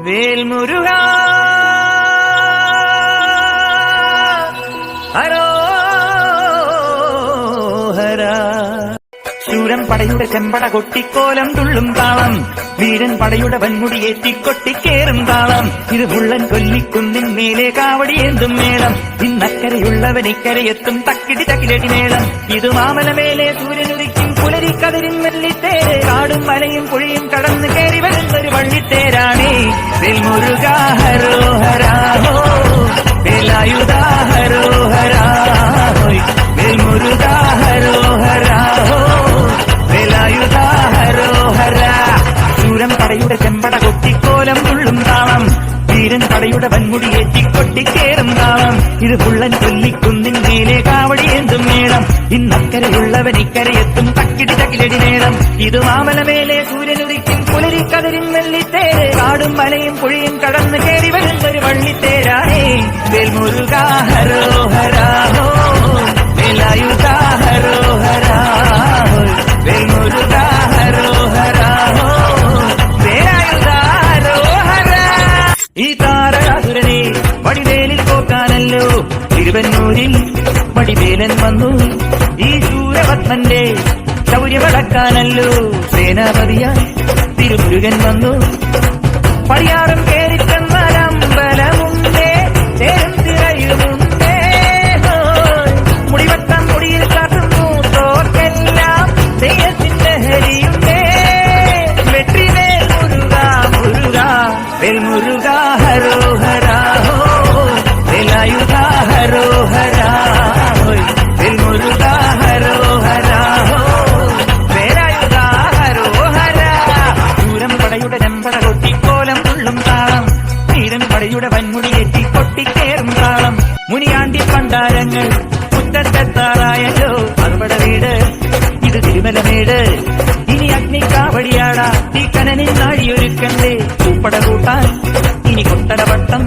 വേൽമുരുകാ ശൂരൻ പടയുടെ ചെമ്പട കൊട്ടിക്കോലം തുള്ളും താളം, വീരൻ പടയുടെ വൻമുടിയേറ്റി കൊട്ടിക്കേറും താളം. ഇത് മുള്ളൻ കൊല്ലിക്കുന്നിൻ മേലെ കാവടിയേന്തും മേളം, ഇന്നക്കരയുള്ളവൻ ഇക്കരയെത്തും തക്കിടി തക്കിലടി മേളം. ഇത് മാമലമേലെ സൂര്യനുദിക്കും പുലരിക്കതിരിൻ വെള്ളിത്തേര്, കാടും മലയും പുഴയും കടന്നു കയറി വരുന്നൊരു വള്ളിത്തേരാണേ. വേൽമുരുകാ ഹരോഹരാഹോ വേലായുധാ ഹരോഹരാഹോയ്, വേൽമുരുകാ ഹരോഹരാഹോ വേലായുധാ ഹരോഹരാ. ശൂരൻ പടയുടെ ചെമ്പട കൊട്ടിക്കോലം തുള്ളും താളം, വീരൻ പടയുടെ വൻമുടിയേറ്റി കൊട്ടിക്കേറും താളം. ഇത് പുള്ളൻ കൊല്ലിക്കുന്നിൻ മേലെ കാവടിയേന്തും മേളം, ഇന്നക്കരയുള്ളവൻ ഇക്കരയെത്തും തക്കിടി തക്കിലടി മേളം. ഇത് മാമലമേലെ സൂര്യനുദിക്കും പുലരിക്കതിരിൻ വെള്ളിത്തേര്, കാടും മലയും പുഴയും കടന്നു കയറി വരുന്നൊരു വള്ളിത്തേരാണേ. വേൽമുരുകാ ഹരോഹരാഹോ വേലായുധാ ഹരോഹരാഹോ, വേൽമുരുകാ ഹരോഹരാഹോ വേലായുധാ ഹരോഹരാ. ഈ താരകാസുരനെ വടിവേലിൽ പോക്കാനല്ലോ തിരുവന്നൂരിൽ വടിവേലൻ വന്നു. ഈ ശൂരപത്മന്റെ ശൗര്യമടക്കാനല്ലോ സേനാപതിയായി തിരുമുരുകൻ വന്നു. പടിയാറും കേറിച്ചെന്നാലമ്പലമുണ്ടേ, തേരും തിരയുമുണ്ടേ, മുടിവട്ടം മുടിയിൽ കാട്ടുന്നു തോർക്കെല്ലാം തെയ്യത്തിന്റെ ഹരിയുണ്ടേ. വെற்றிവേൽ മുരുകാ മുരുകാ വേൽമുരുകാ ഹരോഹരാഹോ വേലായുധാ ഹരോഹരാഹോയ്, വേൽമുരുകാ ഹരോഹരാഹോ വേലായുധാ ഹരോഹരാ. ശൂരൻ പടയുടെ ചെമ്പട കൊട്ടിക്കോലം തുള്ളും താളം, വീരൻ പടയുടെ വൻമുടിയേറ്റി കൊട്ടിക്കേറും താളം. മുനിയാണ്ടി പണ്ടാരങ്ങൾ മുറ്റത്തെത്താറായല്ലോ അറുപട വീട്, ഇത് തിരുമലമേട്. ഇനി അഗ്നിക്കാവടിയാടാ ഈ കനനിൽ നാഴിയൊരുക്കണ്ടേ, പൂപ്പട കൂട്ടാൻ ഇനി കൊട്ടടവട്ടം.